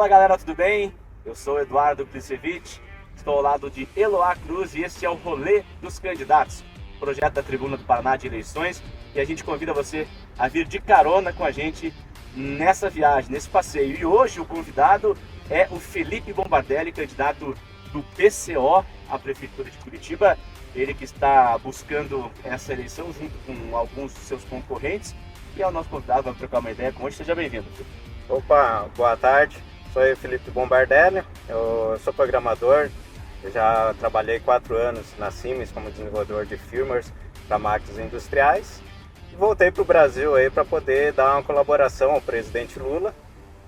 Fala galera, tudo bem? Eu sou Eduardo Klisevich, estou ao lado de Eloá Cruz e este é o Rolê dos Candidatos, projeto da Tribuna do Paraná de Eleições, e a gente convida você a vir de carona com a gente nessa viagem, nesse passeio. E hoje o convidado é o Felipe Bombardelli, candidato do PCO à Prefeitura de Curitiba, ele que está buscando essa eleição junto com alguns dos seus concorrentes, e é o nosso convidado, vamos trocar uma ideia com hoje. Seja bem-vindo. Opa, boa tarde, sou o Felipe Bombardelli, eu sou programador, eu já trabalhei 4 anos na Siemens como desenvolvedor de firmwares para máquinas industriais e voltei para o Brasil aí para poder dar uma colaboração ao presidente Lula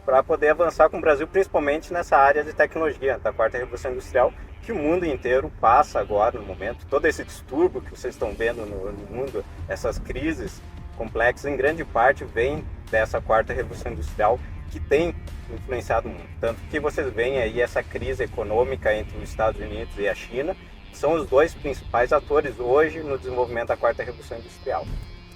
para poder avançar com o Brasil, principalmente nessa área de tecnologia, da quarta revolução industrial, que o mundo inteiro passa agora no momento. Todo esse distúrbio que vocês estão vendo no mundo, essas crises complexas, em grande parte vem dessa quarta revolução industrial que tem influenciado o mundo. Tanto que vocês veem aí essa crise econômica entre os Estados Unidos e a China, que são os dois principais atores hoje no desenvolvimento da quarta revolução industrial.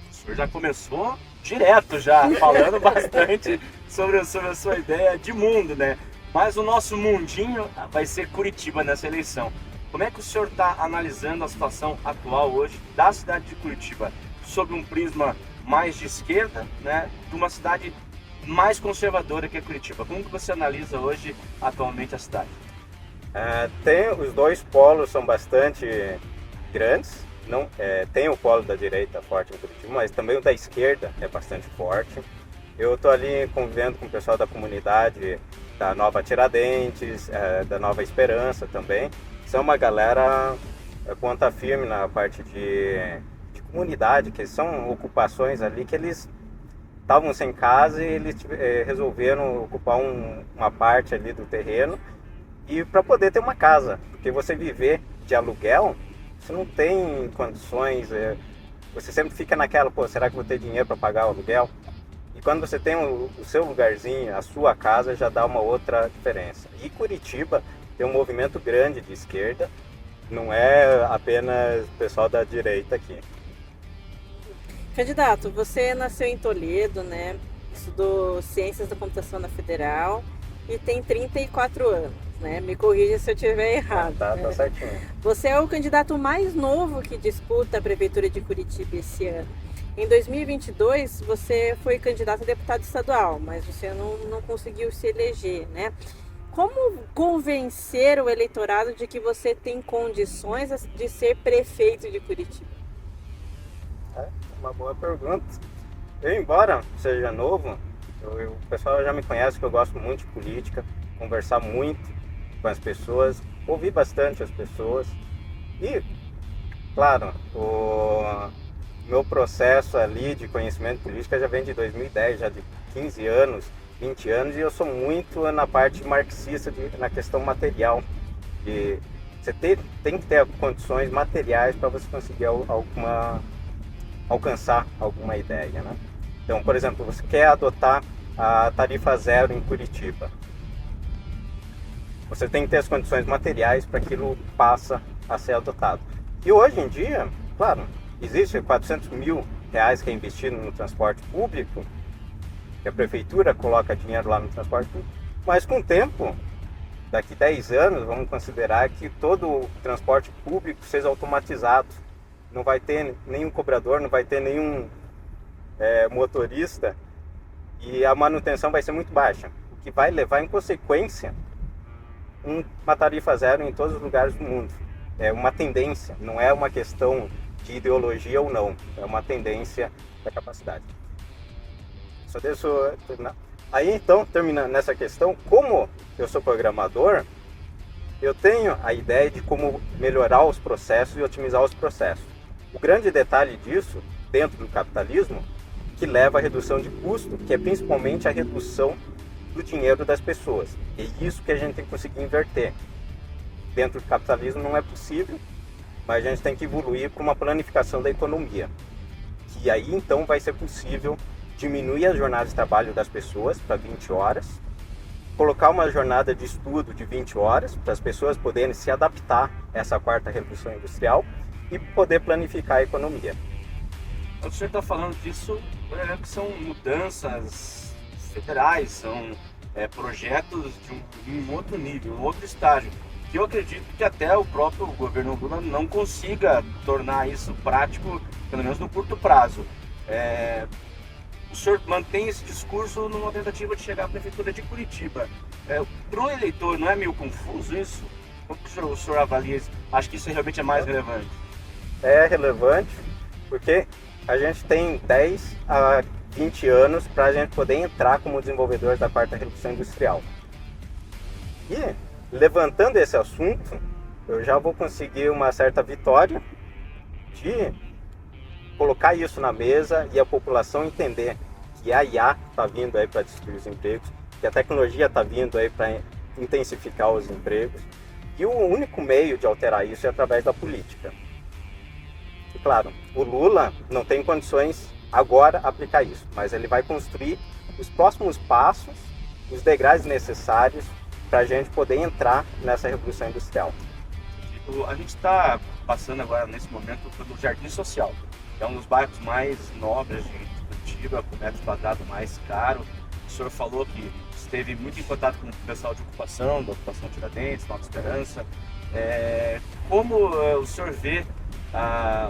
O senhor já começou direto, já falando bastante sobre a sua ideia de mundo, né? Mas o nosso mundinho vai ser Curitiba nessa eleição. Como é que o senhor está analisando a situação atual hoje da cidade de Curitiba, sob um prisma mais de esquerda, né, de uma cidade mais conservadora que é Curitiba? Como que você analisa hoje, atualmente, a cidade? Os dois polos são bastante grandes. Não, tem o polo da direita forte em Curitiba, mas também o da esquerda é bastante forte. Eu estou ali convivendo com o pessoal da comunidade da Nova Tiradentes, da Nova Esperança também. São uma galera ponta firme na parte de comunidade, que são ocupações ali que eles estavam sem casa e eles resolveram ocupar uma parte ali do terreno e para poder ter uma casa, porque você viver de aluguel, você não tem condições, você sempre fica naquela, será que vou ter dinheiro para pagar o aluguel? E quando você tem o seu lugarzinho, a sua casa, já dá uma outra diferença. E Curitiba tem um movimento grande de esquerda, não é apenas o pessoal da direita aqui. Candidato, você nasceu em Toledo, né? Estudou Ciências da Computação na Federal e tem 34 anos, né? Me corrija se eu estiver errado. Tá né? certinho. Você é o candidato mais novo que disputa a Prefeitura de Curitiba esse ano. Em 2022, você foi candidato a deputado estadual, mas você não conseguiu se eleger, né? Como convencer o eleitorado de que você tem condições de ser prefeito de Curitiba? Uma boa pergunta. Eu, embora seja novo, o pessoal já me conhece que eu gosto muito de política, conversar muito com as pessoas, ouvir bastante as pessoas. E, claro, o meu processo ali de conhecimento político já vem de 2010, já de 15 anos, 20 anos, e eu sou muito na parte marxista, na questão material. E você tem que ter condições materiais para você conseguir alcançar alguma ideia, né? Então, por exemplo, você quer adotar a tarifa zero em Curitiba. Você tem que ter as condições materiais para aquilo passa a ser adotado. E hoje em dia, claro, existe R$400 mil que é investido no transporte público, que a prefeitura coloca dinheiro lá no transporte público, mas com o tempo, daqui 10 anos, vamos considerar que todo o transporte público seja automatizado. Não vai ter nenhum cobrador, não vai ter nenhum motorista e a manutenção vai ser muito baixa, o que vai levar em consequência uma tarifa zero em todos os lugares do mundo. É uma tendência, não é uma questão de ideologia ou não, é uma tendência da capacidade. Só deixa eu terminar. Aí então, terminando nessa questão, como eu sou programador, eu tenho a ideia de como melhorar os processos e otimizar os processos. O grande detalhe disso, dentro do capitalismo, que leva à redução de custo, que é principalmente a redução do dinheiro das pessoas. É isso que a gente tem que conseguir inverter. Dentro do capitalismo não é possível, mas a gente tem que evoluir para uma planificação da economia. Que aí então vai ser possível diminuir as jornadas de trabalho das pessoas para 20 horas, colocar uma jornada de estudo de 20 horas para as pessoas poderem se adaptar a essa quarta revolução industrial e poder planificar a economia. O senhor está falando disso, por exemplo, que são mudanças federais, são projetos de um outro nível, um outro estágio, que eu acredito que até o próprio governo Lula não consiga tornar isso prático, pelo menos no curto prazo. O senhor mantém esse discurso numa tentativa de chegar à prefeitura de Curitiba. Para o eleitor, não é meio confuso isso? Como que o senhor avalia isso? Acho que isso realmente é mais relevante. É relevante porque a gente tem 10 a 20 anos para a gente poder entrar como desenvolvedor da quarta revolução industrial. E, levantando esse assunto, eu já vou conseguir uma certa vitória de colocar isso na mesa e a população entender que a IA está vindo aí para destruir os empregos, que a tecnologia está vindo aí para intensificar os empregos, e o único meio de alterar isso é através da política. E claro, o Lula não tem condições agora de aplicar isso, mas ele vai construir os próximos passos, os degraus necessários para a gente poder entrar nessa revolução industrial. A gente está passando agora, nesse momento, pelo Jardim Social, que é um dos bairros mais nobres de Curitiba, com metro quadrado mais caro. O senhor falou que esteve muito em contato com o pessoal de ocupação, da ocupação Tiradentes, Nova Esperança. Como o senhor vê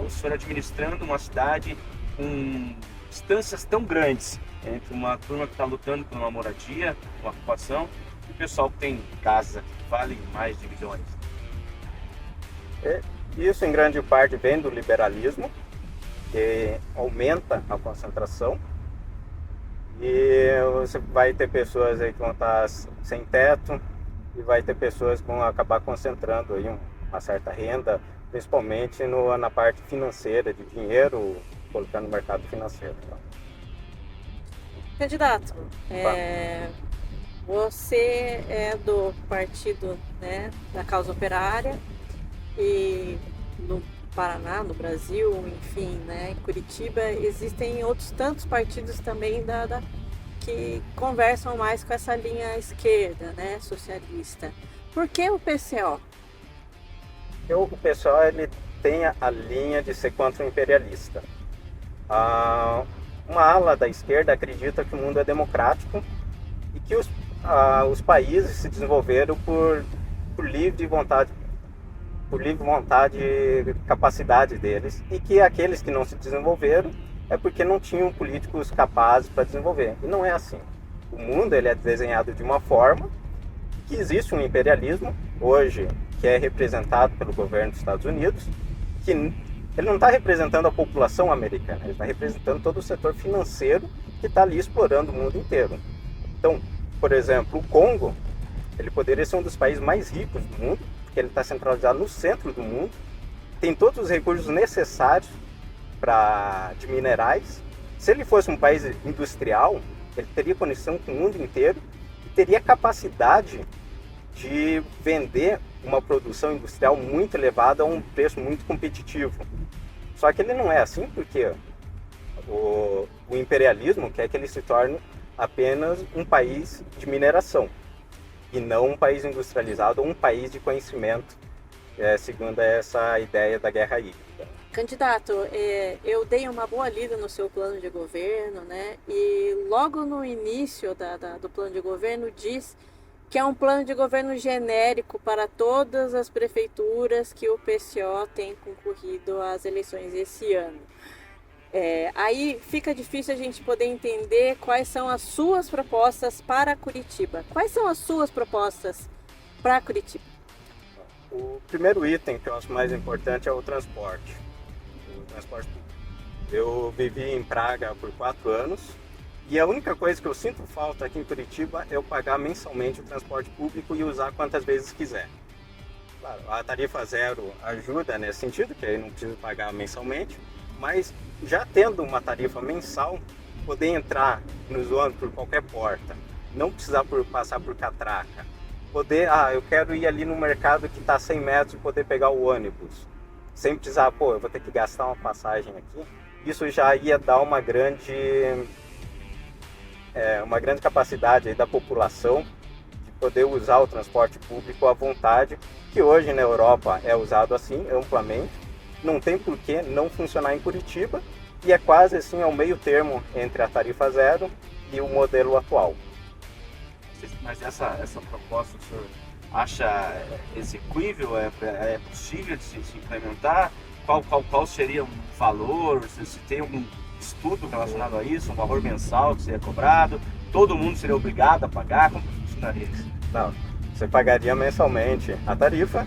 o senhor administrando uma cidade com distâncias tão grandes entre uma turma que está lutando por uma moradia, uma ocupação, e o pessoal que tem casas que valem mais de milhões? Isso em grande parte vem do liberalismo, que aumenta a concentração, e você vai ter pessoas aí que vão estar sem teto, e vai ter pessoas que vão acabar concentrando aí uma certa renda, principalmente na parte financeira, de dinheiro, colocando no mercado financeiro. Candidato, você é do partido, né, da causa operária, e no Paraná, no Brasil, enfim, né, em Curitiba, existem outros tantos partidos também que conversam mais com essa linha esquerda, né, socialista. Por que o PCO? O PCO ele tem a linha de ser contra-imperialista. Uma ala da esquerda acredita que o mundo é democrático e que os países se desenvolveram por livre vontade e capacidade deles, e que aqueles que não se desenvolveram é porque não tinham políticos capazes para desenvolver. E não é assim. O mundo ele é desenhado de uma forma que existe um imperialismo hoje que é representado pelo governo dos Estados Unidos, que ele não está representando a população americana, ele está representando todo o setor financeiro que está ali explorando o mundo inteiro. Então, por exemplo, o Congo, ele poderia ser um dos países mais ricos do mundo, porque ele está centralizado no centro do mundo, tem todos os recursos necessários de minerais. Se ele fosse um país industrial, ele teria conexão com o mundo inteiro e teria capacidade de vender uma produção industrial muito elevada a um preço muito competitivo. Só que ele não é assim porque o imperialismo quer que ele se torne apenas um país de mineração e não um país industrializado ou um país de conhecimento, segundo essa ideia da guerra híbrida. Candidato, eu dei uma boa lida no seu plano de governo, né? E logo no início do plano de governo diz que é um plano de governo genérico para todas as prefeituras que o PCO tem concorrido às eleições esse ano. Aí fica difícil a gente poder entender quais são as suas propostas para Curitiba. Quais são as suas propostas para Curitiba? O primeiro item que eu acho mais importante é o transporte público. Eu vivi em Praga por 4 anos e a única coisa que eu sinto falta aqui em Curitiba é eu pagar mensalmente o transporte público e usar quantas vezes quiser. Claro, a tarifa zero ajuda nesse sentido, que aí não preciso pagar mensalmente, mas já tendo uma tarifa mensal, poder entrar no zona por qualquer porta, não precisar passar por catraca, poder, eu quero ir ali no mercado que está a 100 metros e poder pegar o ônibus, sem precisar, eu vou ter que gastar uma passagem aqui, isso já ia dar uma grande capacidade aí da população de poder usar o transporte público à vontade, que hoje na Europa é usado assim, amplamente, não tem por que não funcionar em Curitiba, e é quase assim ao meio termo entre a tarifa zero e o modelo atual. Mas essa proposta, o senhor acha execuível? É possível de se implementar? Qual seria um valor? Se tem algum estudo relacionado a isso? Um valor mensal que seria cobrado? Todo mundo seria obrigado a pagar? Como funcionaria isso? Não, você pagaria mensalmente a tarifa,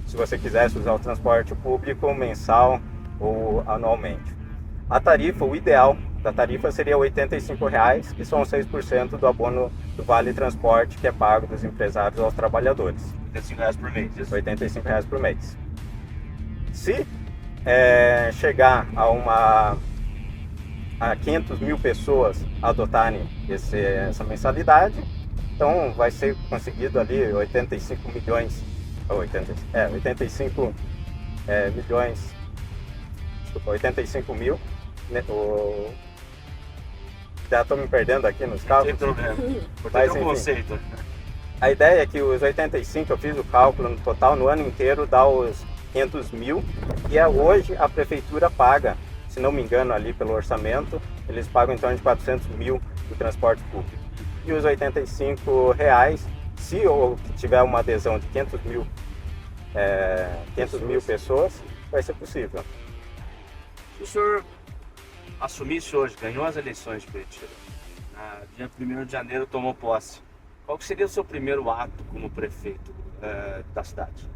se você quisesse usar o transporte público mensal ou anualmente. A tarifa, o ideal da tarifa seria R$ 85,00, que são 6% do abono do Vale Transporte que é pago dos empresários aos trabalhadores. R$ 85,00 por mês, isso? R$ 85,00 por mês. Se chegar a 500 mil pessoas adotarem essa mensalidade, então vai ser conseguido ali 85 milhões, 85 milhões, desculpa, 85 mil, né, já estou me perdendo aqui nos cálculos. Não tem problema, Mas, tem um conceito. A ideia é que os 85, eu fiz o cálculo no total, no ano inteiro dá os 500 mil, e hoje a prefeitura paga, se não me engano ali pelo orçamento, eles pagam em torno de 400 mil do transporte público. E os R$ 85,00, se tiver uma adesão de 500 mil pessoas, vai ser possível. Se o senhor assumisse hoje, ganhou as eleições de Curitiba, dia 1º de janeiro tomou posse, qual que seria o seu primeiro ato como prefeito da cidade?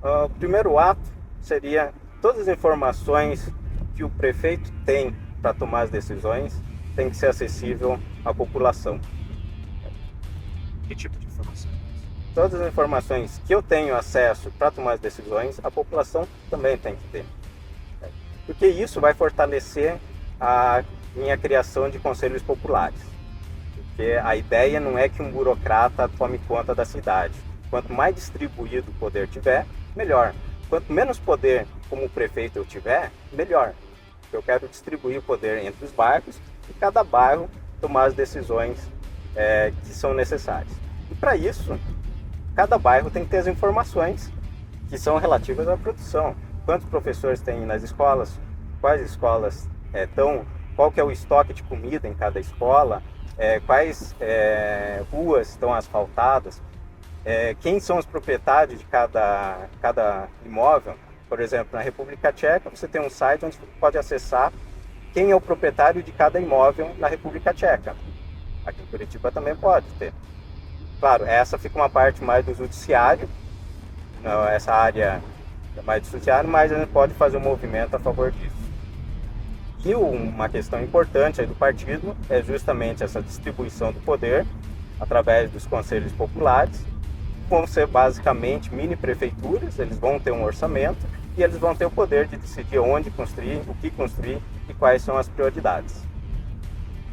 O primeiro ato seria todas as informações que o prefeito tem para tomar as decisões tem que ser acessível à população. Que tipo de informação? Todas as informações que eu tenho acesso para tomar as decisões, a população também tem que ter. Porque isso vai fortalecer a minha criação de conselhos populares. Porque a ideia não é que um burocrata tome conta da cidade. Quanto mais distribuído o poder tiver, melhor. Quanto menos poder como prefeito eu tiver, melhor. Eu quero distribuir o poder entre os bairros e cada bairro tomar as decisões que são necessárias. E para isso, cada bairro tem que ter as informações que são relativas à produção. Quantos professores tem nas escolas, quais escolas estão, qual que é o estoque de comida em cada escola, quais ruas estão asfaltadas, quem são os proprietários de cada imóvel. Por exemplo, na República Tcheca, você tem um site onde você pode acessar quem é o proprietário de cada imóvel na República Tcheca. Aqui em Curitiba também pode ter. Claro, essa fica uma parte mais do judiciário, essa área é mais do judiciário, mas a gente pode fazer um movimento a favor disso. E uma questão importante aí do partido é justamente essa distribuição do poder através dos conselhos populares. Vão ser basicamente mini prefeituras, eles vão ter um orçamento e eles vão ter o poder de decidir onde construir, o que construir e quais são as prioridades.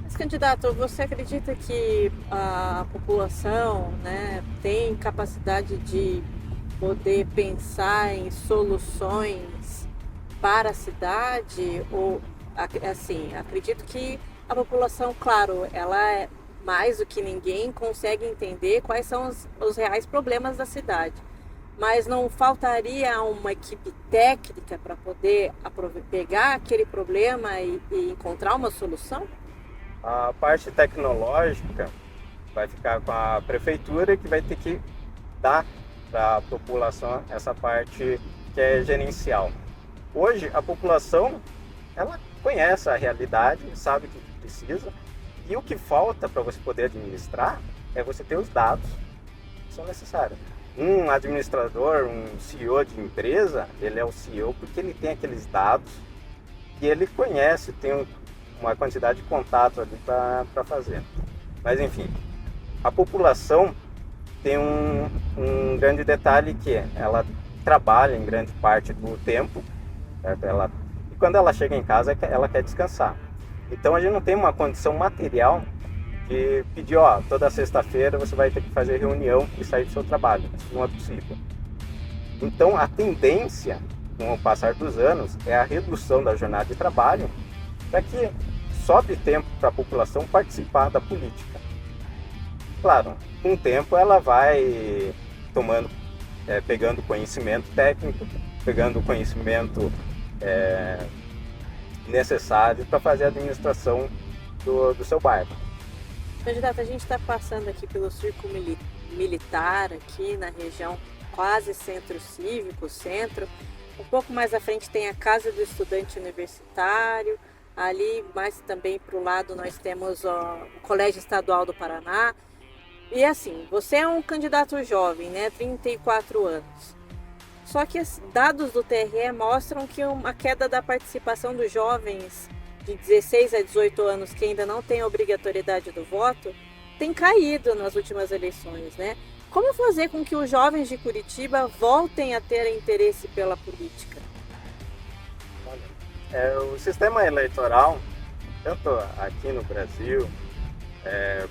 Mas, candidato, você acredita que a população, né, tem capacidade de poder pensar em soluções para a cidade? Ou, assim, acredito que a população, claro, ela mais do que ninguém consegue entender quais são os reais problemas da cidade. Mas não faltaria uma equipe técnica para poder pegar aquele problema e encontrar uma solução? A parte tecnológica vai ficar com a prefeitura, que vai ter que dar para a população essa parte que é gerencial. Hoje a população ela conhece a realidade, sabe o que precisa, e o que falta para você poder administrar é você ter os dados que são necessários. Um administrador, um CEO de empresa, ele é o CEO porque ele tem aqueles dados que ele conhece, tem uma quantidade de contato ali para fazer. Mas enfim, a população tem um grande detalhe que ela trabalha em grande parte do tempo, certo? E quando ela chega em casa, ela quer descansar. Então a gente não tem uma condição material de pedir, toda sexta-feira você vai ter que fazer reunião e sair do seu trabalho. Isso não é possível. Então a tendência, com o passar dos anos, é a redução da jornada de trabalho para que sobre tempo para a população participar da política. Claro, com o tempo ela vai pegando conhecimento técnico, pegando conhecimento necessário para fazer a administração do seu bairro. Candidato, a gente está passando aqui pelo Círculo Militar, aqui na região quase centro cívico, centro. Um pouco mais à frente tem a Casa do Estudante Universitário. Ali, mais também para o lado, nós temos o Colégio Estadual do Paraná. E assim, você é um candidato jovem, né? 34 anos. Só que dados do TRE mostram que uma queda da participação dos jovens de 16 a 18 anos que ainda não têm a obrigatoriedade do voto tem caído nas últimas eleições, né? Como fazer com que os jovens de Curitiba voltem a ter interesse pela política? O sistema eleitoral, tanto aqui no Brasil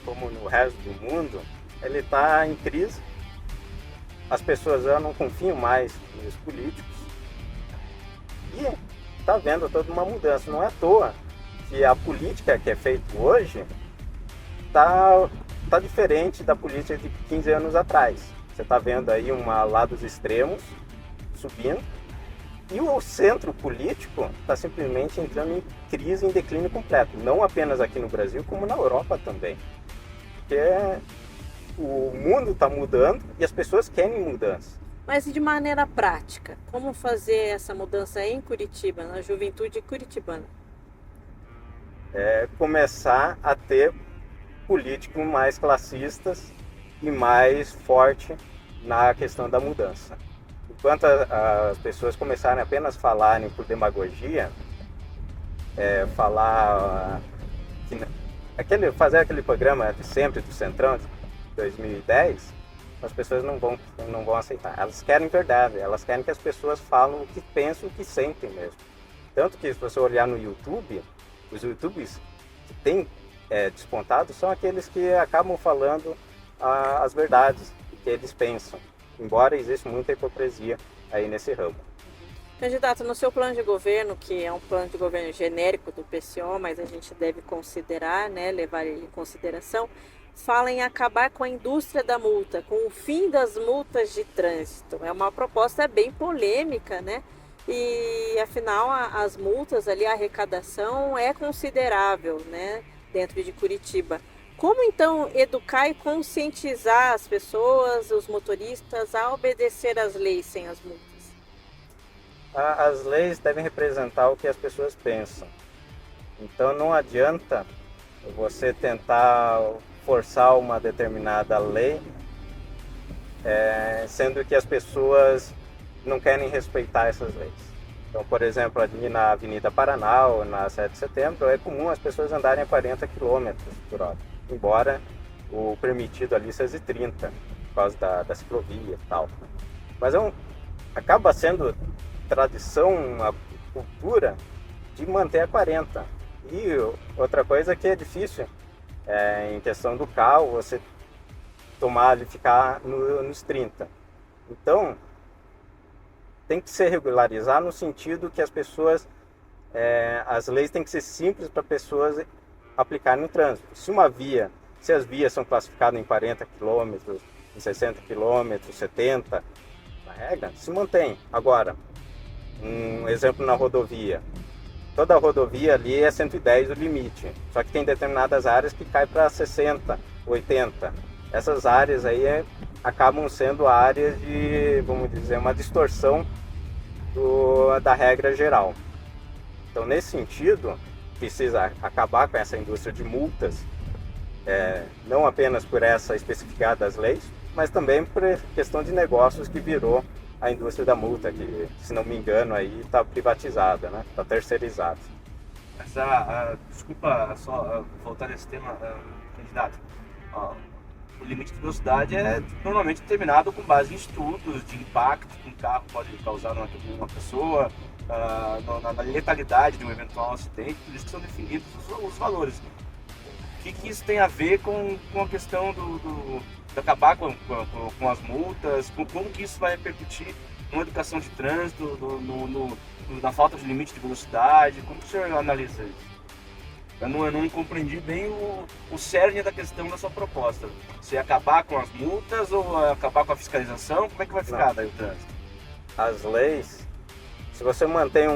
como no resto do mundo, ele está em crise. As pessoas já não confiam mais nos políticos e está havendo toda uma mudança. Não é à toa que a política que é feita hoje está diferente da política de 15 anos atrás. Você está vendo aí lá dos extremos subindo e o centro político está simplesmente entrando em crise, em declínio completo. Não apenas aqui no Brasil, como na Europa também. Porque o mundo está mudando e as pessoas querem mudança. Mas de maneira prática, como fazer essa mudança em Curitiba, na juventude curitibana? Começar a ter políticos mais classistas e mais forte na questão da mudança. Enquanto as pessoas começarem apenas a falarem por demagogia, fazer aquele programa de sempre do Centrão de 2010, as pessoas não vão aceitar. Elas querem verdade, elas querem que as pessoas falem o que pensam, o que sentem mesmo. Tanto que se você olhar no YouTube, os YouTubers que têm despontado são aqueles que acabam falando as verdades, o que eles pensam. Embora exista muita hipocrisia aí nesse ramo. Candidato, no seu plano de governo, que é um plano de governo genérico do PCO, mas a gente deve considerar, né, levar ele em consideração, fala em acabar com a indústria da multa, com o fim das multas de trânsito. É uma proposta bem polêmica, né? E afinal as multas ali, a arrecadação é considerável, né, dentro de Curitiba. Como então educar e conscientizar as pessoas, os motoristas, a obedecer às leis sem as multas? As leis devem representar o que as pessoas pensam. Então não adianta você tentar forçar uma determinada lei, sendo que as pessoas não querem respeitar essas leis. Então, por exemplo, ali na Avenida Paraná ou na 7 de Setembro, é comum as pessoas andarem a 40 km por hora, embora o permitido ali seja 30, por causa da ciclovia e tal. Mas acaba sendo tradição, uma cultura de manter a 40. E outra coisa que é difícil, em questão do carro, você ficar nos 30. Então, tem que se regularizar no sentido que as pessoas, as leis têm que ser simples para pessoas aplicarem no trânsito. Se as vias são classificadas em 40 km, em 60 km, 70, a regra se mantém. Agora, um exemplo na rodovia. Toda a rodovia ali é 110 o limite, só que tem determinadas áreas que cai para 60, 80. Essas áreas aí acabam sendo áreas de, vamos dizer, uma distorção da regra geral. Então, nesse sentido, precisa acabar com essa indústria de multas, não apenas por essa especificidade das leis, mas também por questão de negócios que virou a indústria da multa, que, se não me engano, aí está privatizada, né? Está terceirizada. Desculpa só voltar nesse tema, candidato. O limite de velocidade é normalmente determinado com base em estudos de impacto que um carro pode causar numa pessoa, na letalidade de um eventual acidente, por isso que são definidos os valores. O que isso tem a ver com a questão de acabar com as multas, como que isso vai repercutir numa educação de trânsito, na falta de limite de velocidade, como que o senhor analisa isso? Eu não compreendi bem o cerne da questão da sua proposta. Se acabar com as multas ou acabar com a fiscalização, como é que vai ficar daí o trânsito? As leis, se você mantém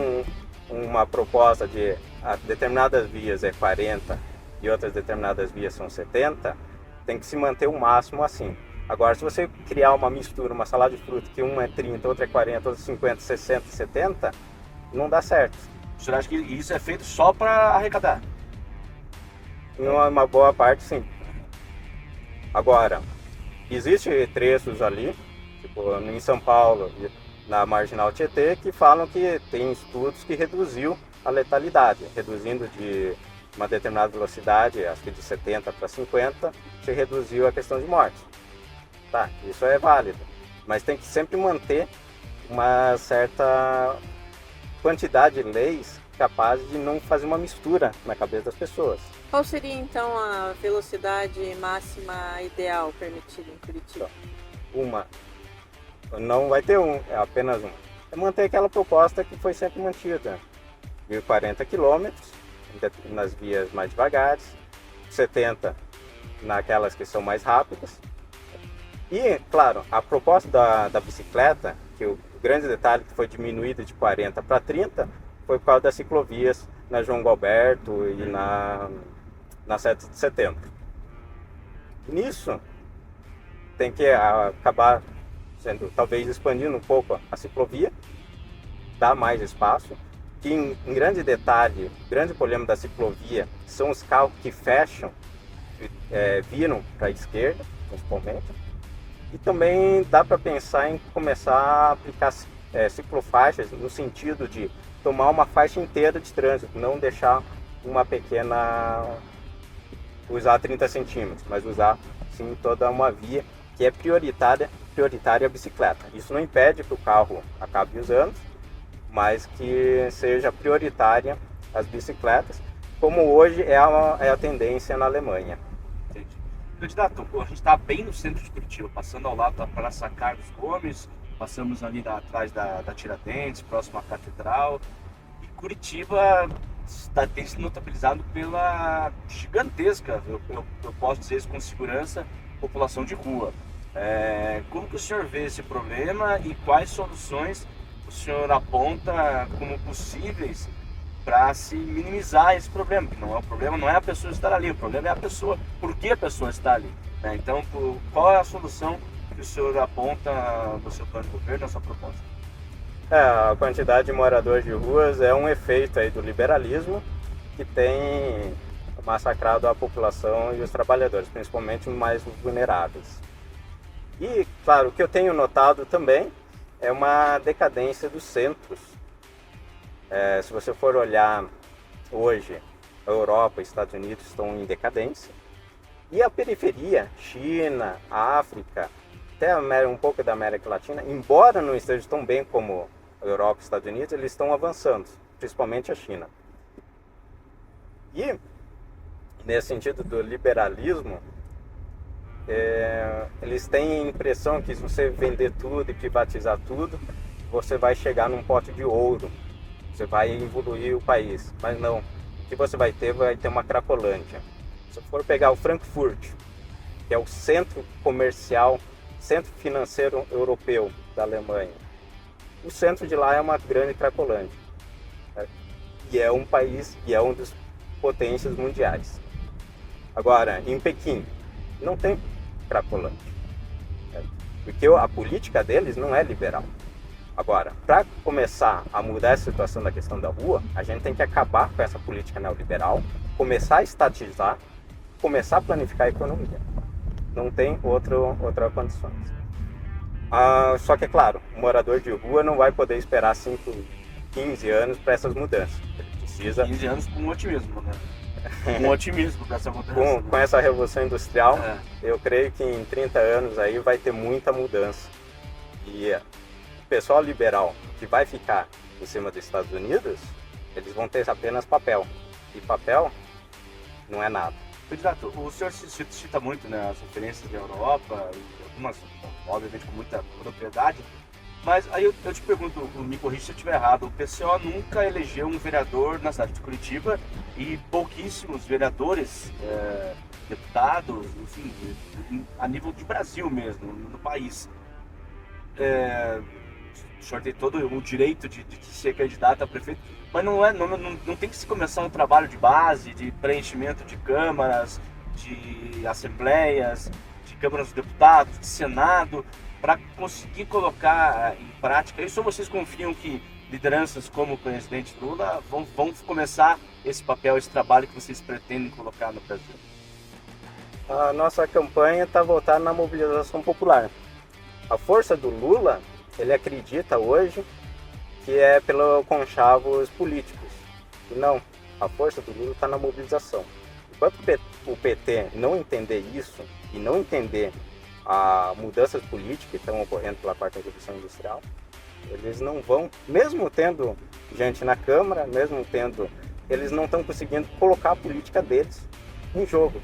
uma proposta de determinadas vias 40 e outras determinadas vias são 70, tem que se manter o máximo assim. Agora, se você criar uma mistura, uma salada de fruta, que uma é 30, outra é 40, outra é 50, 60, 70, não dá certo. O senhor acha que isso é feito só para arrecadar? Numa boa parte, sim. Agora, existem trechos ali, tipo em São Paulo, na Marginal Tietê, que falam que tem estudos que reduziu a letalidade, reduzindo de uma determinada velocidade, acho que de 70 para 50, se reduziu a questão de morte. Tá, isso é válido, mas tem que sempre manter uma certa quantidade de leis capazes de não fazer uma mistura na cabeça das pessoas. Qual seria então a velocidade máxima ideal permitida em Curitiba? Uma. Não vai ter é apenas uma. É manter aquela proposta que foi sempre mantida. 1.040 km nas vias mais devagares, 70 naquelas que são mais rápidas. E, claro, a proposta da bicicleta, que o grande detalhe que foi diminuída de 40 para 30, foi por causa das ciclovias na João Galberto e na 7 de setembro. Nisso, tem que acabar talvez expandindo um pouco a ciclovia, dar mais espaço, que em grande detalhe, o grande problema da ciclovia são os carros que fecham, viram para a esquerda, principalmente, e também dá para pensar em começar a aplicar ciclofaixas no sentido de tomar uma faixa inteira de trânsito, não deixar uma pequena, usar 30 centímetros, mas usar sim toda uma via que é prioritária a bicicleta. Isso não impede que o carro acabe usando, mas que seja prioritária as bicicletas, como hoje é a tendência na Alemanha. Entendi. Candidato, a gente está bem no centro de Curitiba, passando ao lado da Praça Carlos Gomes, passamos ali atrás da Tiradentes, próximo à Catedral, e Curitiba tem se notabilizado pela gigantesca, eu posso dizer isso com segurança, população de rua. Como que o senhor vê esse problema e quais soluções o senhor aponta como possíveis para se minimizar esse problema? Porque o problema não é a pessoa estar ali, o problema é a pessoa, por que a pessoa está ali, né? Então, qual é a solução que o senhor aponta no seu plano de governo, na sua proposta? A quantidade de moradores de ruas é um efeito aí do liberalismo que tem massacrado a população e os trabalhadores, principalmente os mais vulneráveis. E, claro, o que eu tenho notado também é uma decadência dos centros. Se você for olhar hoje, a Europa e Estados Unidos estão em decadência. E a periferia, China, África, até um pouco da América Latina, embora não estejam tão bem como a Europa e Estados Unidos, eles estão avançando, principalmente a China. E, nesse sentido do liberalismo, eles têm a impressão que se você vender tudo e privatizar tudo, você vai chegar num pote de ouro, você vai evoluir o país. Mas não, o que você vai ter uma Cracolândia. Se for pegar o Frankfurt, que é o centro comercial, centro financeiro europeu da Alemanha, o centro de lá é uma grande Cracolândia, né? E é um país, e é um dos potências mundiais. Agora, em Pequim, não tem Cracolândia, né? Porque a política deles não é liberal. Agora, para começar a mudar essa situação da questão da rua, a gente tem que acabar com essa política neoliberal, começar a estatizar, começar a planificar a economia. Não tem outra condições. Só que, é claro, o morador de rua não vai poder esperar 5, 15 anos para essas mudanças. Ele precisa... 15 anos com otimismo, né? Com otimismo para essa mudança. Com essa revolução industrial, eu creio que em 30 anos aí vai ter muita mudança. E o pessoal liberal que vai ficar em cima dos Estados Unidos, eles vão ter apenas papel. E papel não é nada. Candidato, o senhor cita muito, né, as referências da Europa, e algumas, obviamente, com muita propriedade, mas aí eu te pergunto, me corrija se eu estiver errado, o PCO nunca elegeu um vereador na cidade de Curitiba e pouquíssimos vereadores, deputados, enfim, a nível de Brasil mesmo, no país. o senhor tem todo o direito de ser candidato a prefeito, mas não tem que se começar um trabalho de base, de preenchimento de câmaras, de assembleias, de câmaras dos deputados, de senado, para conseguir colocar em prática isso? Ou vocês confiam que lideranças como o presidente Lula vão começar esse papel, esse trabalho que vocês pretendem colocar no Brasil? A nossa campanha está voltada na mobilização popular. A força do Lula, ele acredita hoje que é pelos conchavos políticos. E não, a força do Lula está na mobilização. Enquanto o PT não entender isso e não entender as mudanças políticas que estão ocorrendo pela quarta revolução industrial, eles não vão, mesmo tendo gente na Câmara, eles não estão conseguindo colocar a política deles em jogo.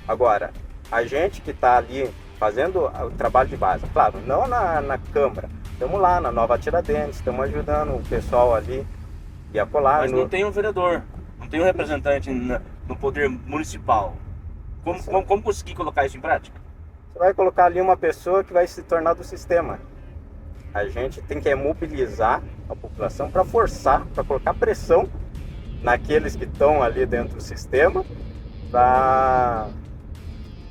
Agora, a gente que está ali fazendo o trabalho de base, claro, não na Câmara, estamos lá na Nova Tiradentes, estamos ajudando o pessoal ali e acolá. Mas não tem um vereador, não tem um representante no poder municipal. Como conseguir colocar isso em prática? Você vai colocar ali uma pessoa que vai se tornar do sistema. A gente tem que mobilizar a população para forçar, para colocar pressão naqueles que estão ali dentro do sistema para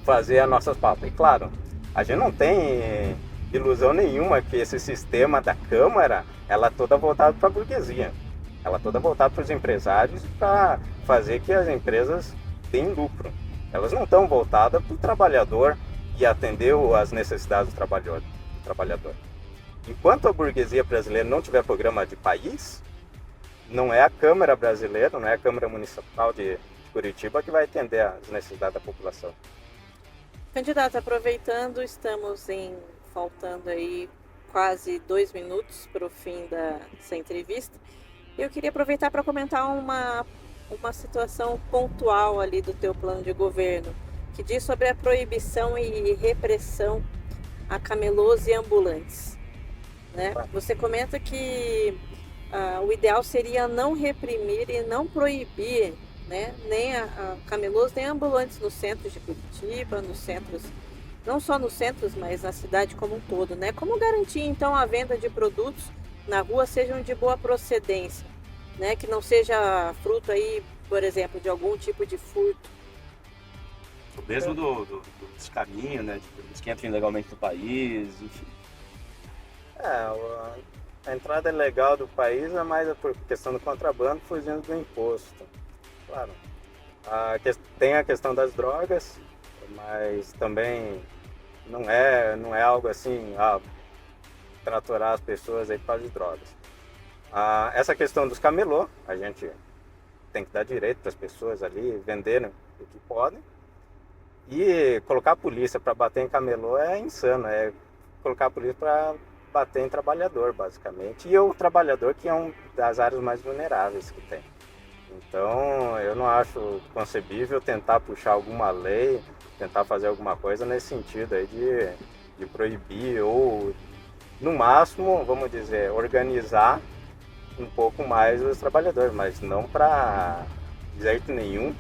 fazer as nossas pautas. E claro, a gente não tem ilusão nenhuma que esse sistema da Câmara, ela é toda voltada para a burguesia. Ela é toda voltada para os empresários para fazer que as empresas tenham lucro. Elas não estão voltadas para o trabalhador e atender as necessidades do trabalhador. Enquanto a burguesia brasileira não tiver programa de país, não é a Câmara brasileira, não é a Câmara Municipal de Curitiba que vai atender as necessidades da população. Candidato, aproveitando, faltando aí quase 2 minutos para o fim dessa entrevista. Eu queria aproveitar para comentar uma situação pontual ali do teu plano de governo, que diz sobre a proibição e repressão a camelôs e ambulantes. Né? Você comenta que o ideal seria não reprimir e não proibir, né, nem a camelôs nem ambulantes nos centros de Curitiba, nos centros, não só nos centros, mas na cidade como um todo, né? Como garantir então a venda de produtos na rua sejam de boa procedência, né? Que não seja fruto aí, por exemplo, de algum tipo de furto. Mesmo dos caminhos, né? Dos que entram ilegalmente no país, enfim. A entrada ilegal do país é mais por questão do contrabando, fugindo do imposto. Claro, tem a questão das drogas, mas também não é algo assim, tratorar as pessoas aí por causa de drogas. Essa questão dos camelô, a gente tem que dar direito para as pessoas ali venderem o que podem. E colocar a polícia para bater em camelô é insano, é colocar a polícia para bater em trabalhador, basicamente. E o trabalhador que é uma das áreas mais vulneráveis que tem. Então, eu não acho concebível tentar puxar alguma lei, tentar fazer alguma coisa nesse sentido aí de proibir ou, no máximo, vamos dizer, organizar um pouco mais os trabalhadores, mas não para jeito nenhum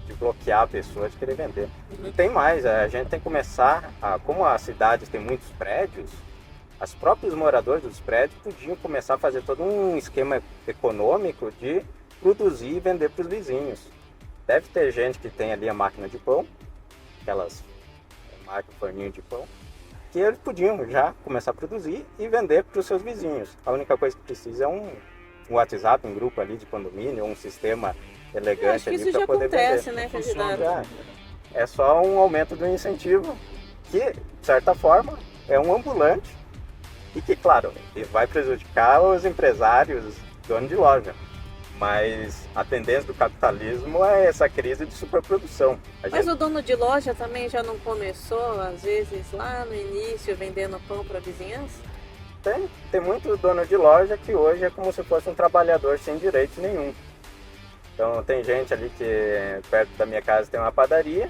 de bloquear a pessoa de querer vender. E tem mais, a gente tem que começar, como a cidade tem muitos prédios, os próprios moradores dos prédios podiam começar a fazer todo um esquema econômico de produzir e vender para os vizinhos. Deve ter gente que tem ali a máquina de pão, aquelas máquinas, forninho de pão, que eles podiam já começar a produzir e vender para os seus vizinhos. A única coisa que precisa é um WhatsApp, um grupo ali de condomínio, um sistema elegante ali para poder vender. Isso já acontece, né, candidato? É só um aumento do incentivo que, de certa forma, é um ambulante e que, claro, vai prejudicar os empresários, donos de loja. Mas a tendência do capitalismo é essa crise de superprodução. Mas o dono de loja também já não começou, às vezes, lá no início, vendendo pão para a vizinhança? Tem muito dono de loja que hoje é como se fosse um trabalhador sem direito nenhum. Então tem gente ali que perto da minha casa tem uma padaria,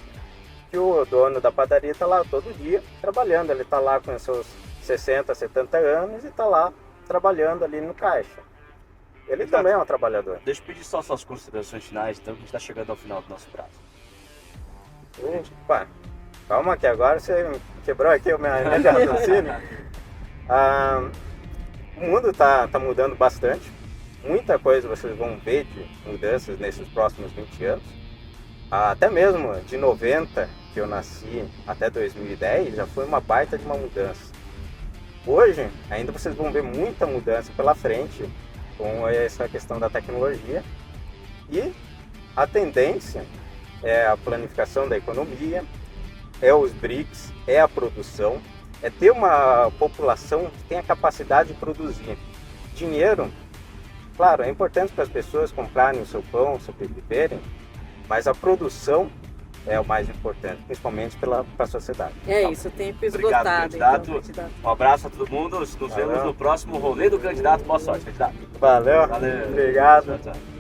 que o dono da padaria está lá todo dia trabalhando. Ele está lá com seus 60, 70 anos e está lá trabalhando ali no caixa. Ele também é um trabalhador. Deixa eu pedir só suas considerações finais, então, que a gente está chegando ao final do nosso prazo. Opa, calma que agora você quebrou aqui o meu raciocínio. O mundo está mudando bastante. Muita coisa vocês vão ver de mudanças nesses próximos 20 anos. Até mesmo de 90, que eu nasci, até 2010, já foi uma baita de uma mudança. Hoje, ainda vocês vão ver muita mudança pela frente com essa questão da tecnologia. E a tendência é a planificação da economia, é os BRICS, é a produção, é ter uma população que tenha capacidade de produzir. Dinheiro, claro, é importante para as pessoas comprarem o seu pão, sobreviverem, mas a produção é o mais importante, principalmente para a sociedade. É isso, tempo Obrigado, esgotado. candidato. Então, candidato. Um abraço a todo mundo. Nos vemos no próximo rolê do candidato. Boa sorte, candidato. Valeu, Valeu. obrigado. Tchau, tchau.